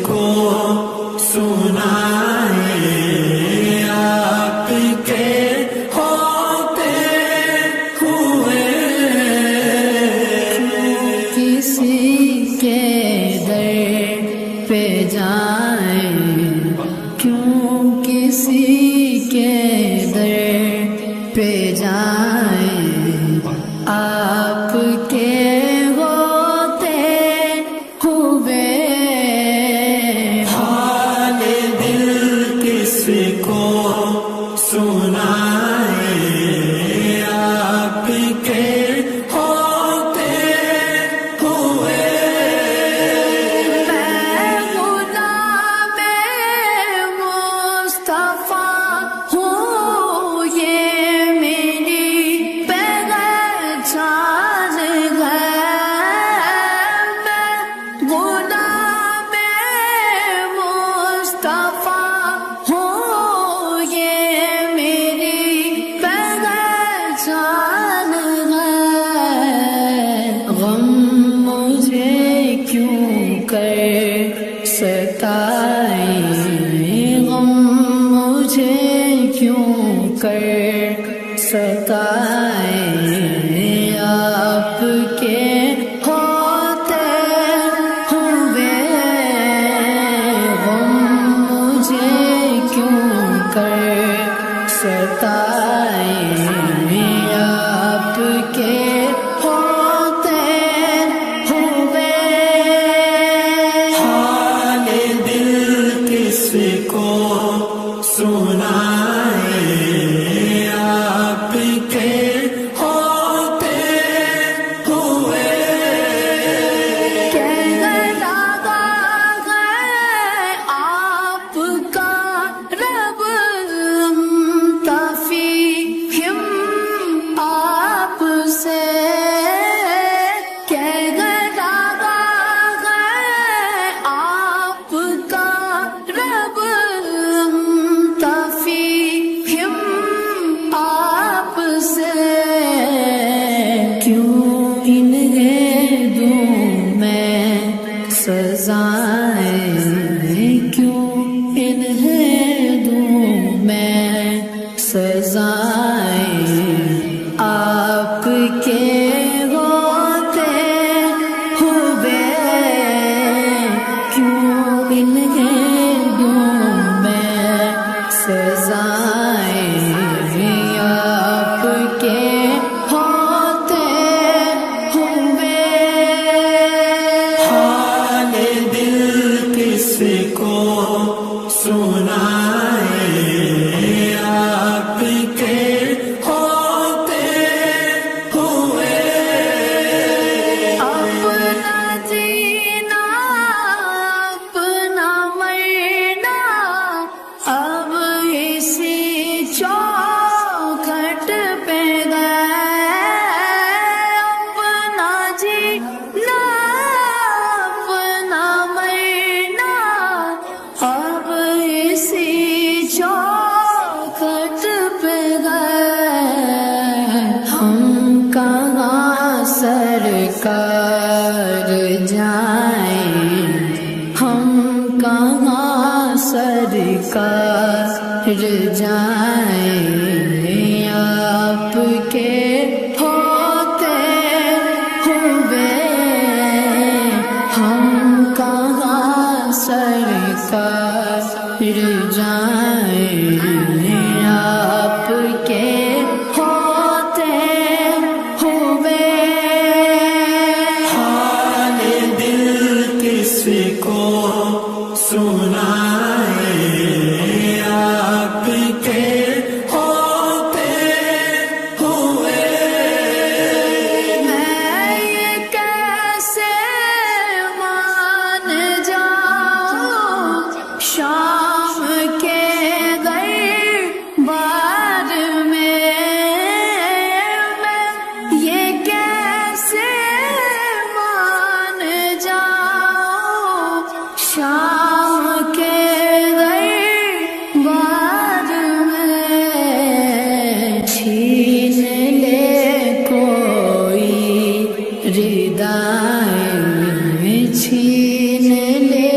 کو سنائے آپ کے ہوتے ہوئے، کسی کے در پہ جائیں، کیوں کسی کے در پہ جائیں، آپ کے ہوتے ہوئے حال دل کس کو سنائے آپ کے ہوتے ہوئے، میں غلام مصطفیٰ ہوں، یہ میری پہچان ہے، میں غلام مصطفیٰ ہوں، یہ میری پہچان ہے، غم مجھے کیوں کر ستائے، غم مجھے کیوں کر ستائے، آپ کے ہوتے ہوئے غم مجھے کیوں کر ستائے، آپ کے ہوتے ہوئے حال دل کس کو سنائے آپ کے ہوتے ہوئے، کہنے لگا ہے آپ کا رب، تفہیم آپ سے، کہنے لگا ہے آپ کا رب، تفہیم آپ سے، کیوں انہیں دوں میں سزائیں، کیوں انہیں دوں میں سزائیں، آپ کے ہوتے ہوئے کیوں انہیں دوں میں سزائیں، آپ کے ہوتے ہوئے حال دل کس کو سنائے آپ کے ہوتے ہوئے، اپنا جینا اپنا مرنا اب اسی چوکھٹ پہ گئے، اپنا جینا اپنا مرنا اب اسی چوکھٹ پہ گئے، ہم کہاں سرکار جائیں، ہم کہاں سرکار جائیں، آپ کے ہوتے ہوئے ہم کہاں سرکار جائیں، آپ کے ہوتے ہوئے حال دل کس کو سنائے آپ کے ہوتے ہوئے، میں یہ کیسے مان جاؤں شام کے دربار میں، میں یہ کیسے مان جاؤں شام کے دربار میں، چھین لے کوئی ردائیں، چھین لے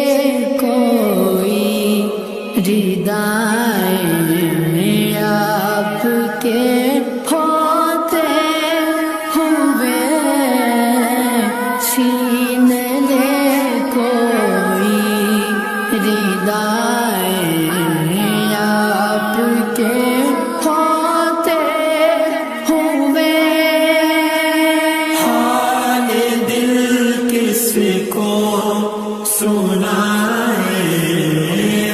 سنائے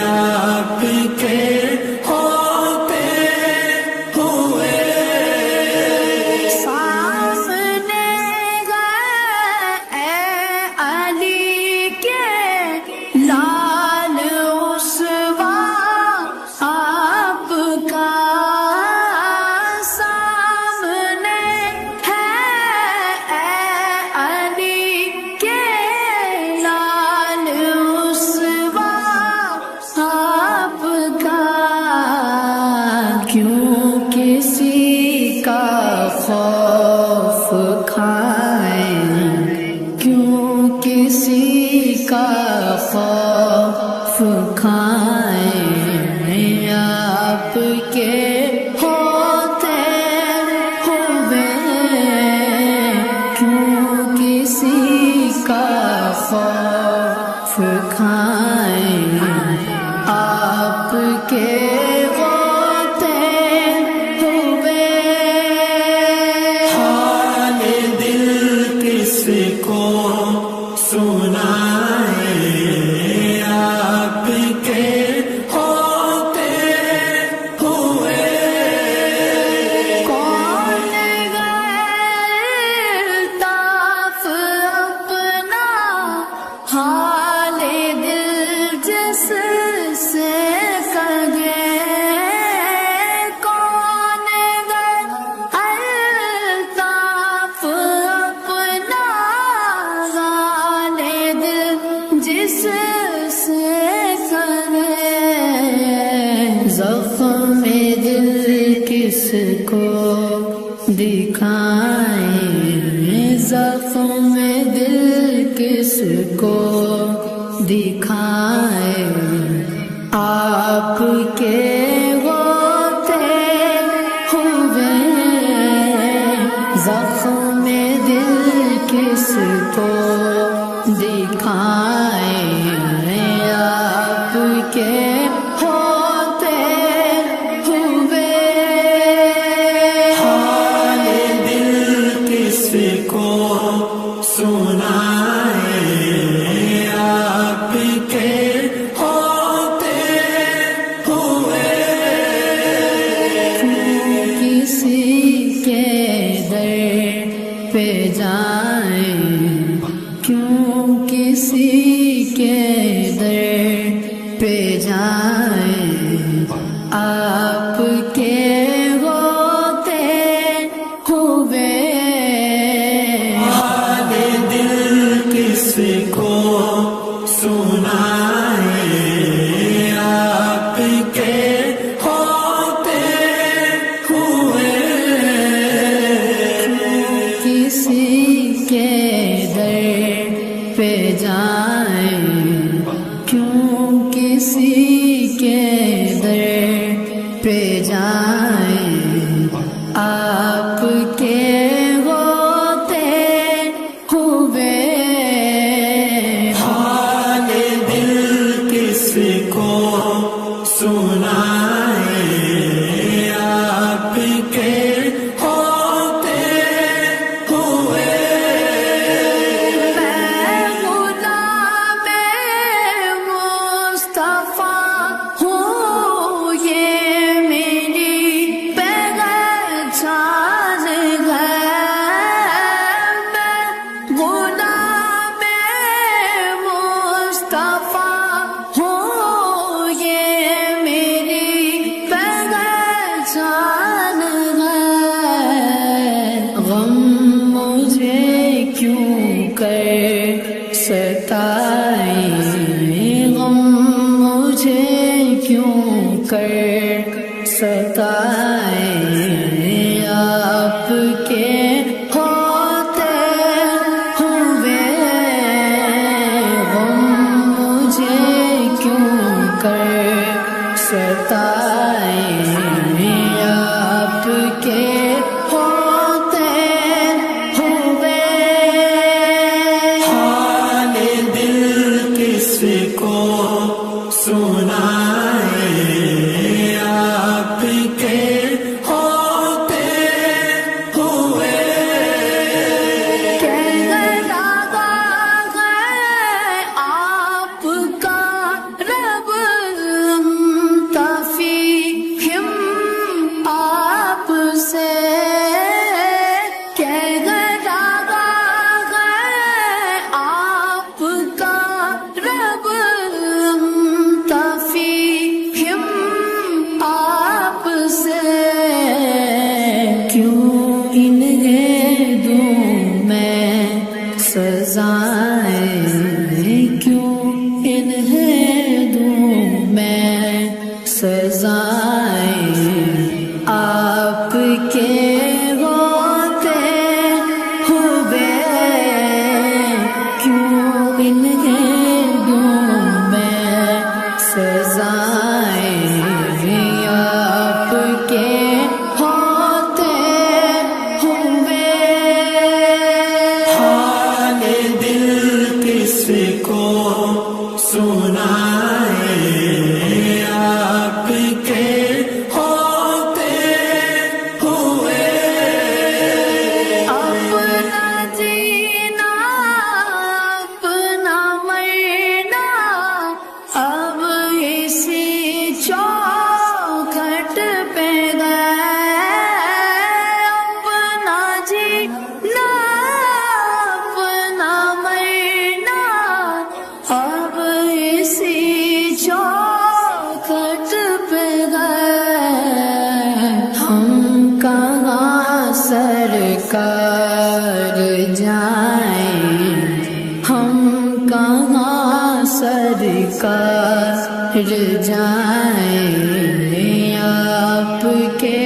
آپ کے ہوتے ہوئے سامنے گئے اے علی کے لال اسوا آپ کا سامنے ہے اے علی کے لال اسوا آپ کا کیوں کسی کا خوف کھائیں کیوں کسی کا خوف کھائیں آپ کے ہوتے ہوئے کیوں کسی کا خوف کھائیں آپ کے ہوتے ہوئے حال دل کس کو سنائے آپ کے ہوتے ہوئے کون غیر الطاف اپنا حال دل جس سے کہے کون غیر الطاف اپنا حال دل جس سے کہے زخم دل کس کو دکھائیں زخم دل کس کو دکھائیں آپ کے ہوتے ہوئے زخم دل کس کو دکھائیں آپ کے ہوتے ہوئے حال دل کس کو سنائے آپ کے ہوتے ہوئے کسی کے در پہ جائیں کیوں کسی کے در پہ جائیں آپ کے ہوتے ہوئے حال دل کس کو سنائے آپ کے ہوتے ہوئے کسی کے در پہ جائیں کیوں کسی کے در پہ جائیں آپ کے ہوتے ہوئے حال دل کس کو سنائے آپ کے ہوتے ہوئے میں غلام مصطفیٰ ہوں یہ میری پہچان ہے میں غلام مصطفیٰ ہوں یہ میری پہچان ہے غم مجھے کیوں کر ستائے غم مجھے کیوں کر ستائے آپ کے ہوتے ہوئے غم مجھے کیوں کر ستائے آپ کے ہوتے ہوئے حال دل کس سنائے آپ کے ہوتے ہوئے اپنا جینا اپنا مرنا اب اسی چوکھٹ پہ گئے اپنا جینا اپنا مرنا اب اسی چوکھٹ پہ گئے ہم کہاں سرکار جائیں ہم کہاں سرکار جائیں آپ کے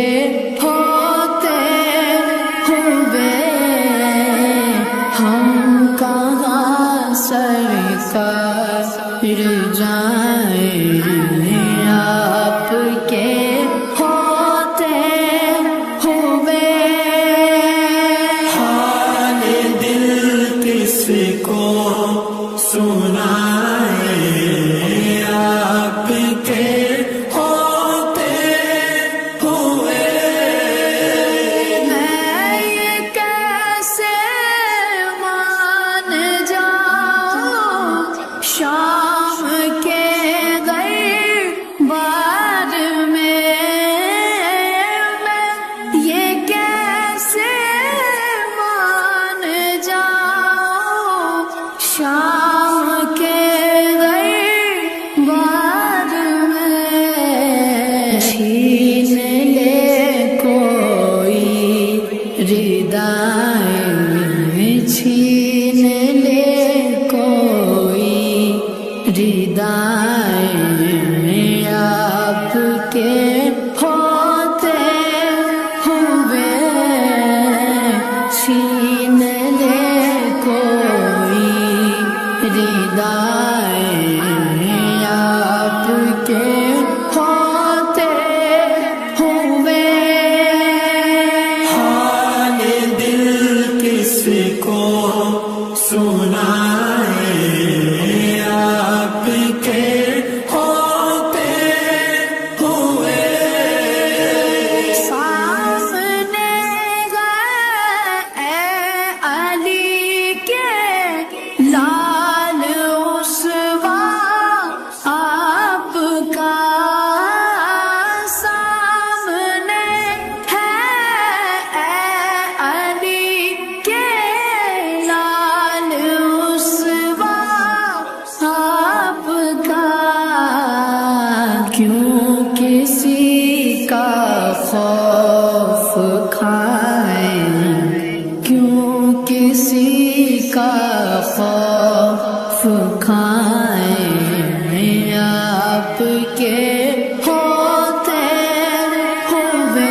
ہوتے ہوئے ہم کہاں سرکار جائیں آپ کے ہوتے ہوئے حال دل کس کو سنائے آپ کے ہوتے ہوئے میں یہ کیسے مان جاؤں شام کے دربار میں یہ کیسے مان جاؤں شام کے دربار میں چھین لے کوئی ردائیں چھین لے کوئی ردائیں آپ کے ہوتے ہوئے چھین لے کوئی ردائیں آپ کے ہوتے ہوئے حال دل کس کو سنائے آپ کے ہوتے ہوئے سامنے گئے اے علی کے لال اسوا آپ کا سامنے ہے اے علی کے لال اسوا آپ کا کیوں کسی کا خوف کھائیں کیوں کسی کا خوف کھائیں آپ کے ہوتے ہوئے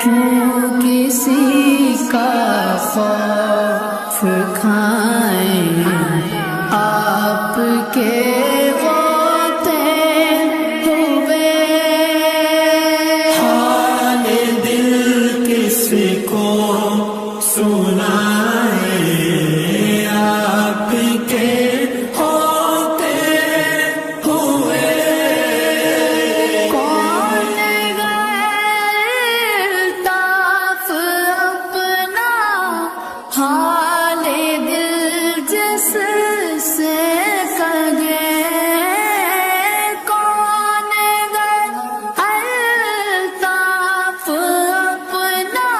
کیوں کسی کا خوف کھائیں آپ کے ہوتے ہوئے حال دل کس کو سنائے آپ کے ہوتے ہوئے کون غلطاف اپنا حال دل جس سے کہے کون غلطاف اپنا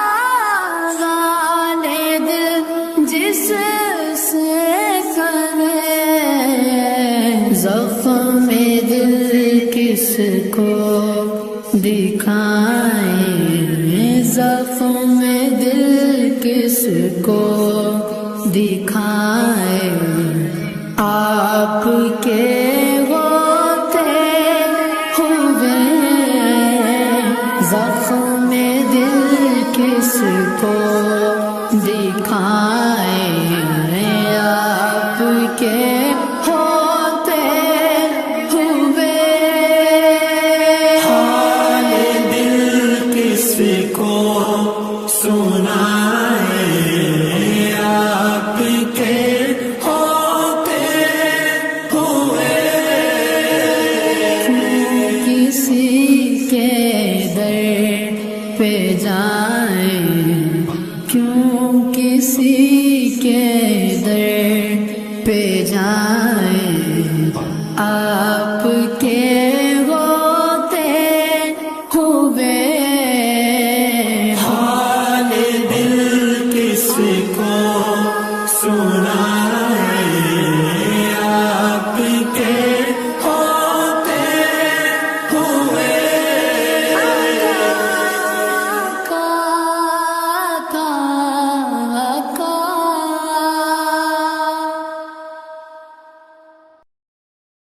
حال دل جس سے کرے زخم دل کس کو دکھائیں زخم دل کس کو دکھائیں آپ کے ہوتے ہوئے زخم دل کس کو دکھائیں آپ کے ہوتے ہوئے حال دل کس کو سنائے آپ کے ہوتے پہ جائیں آپ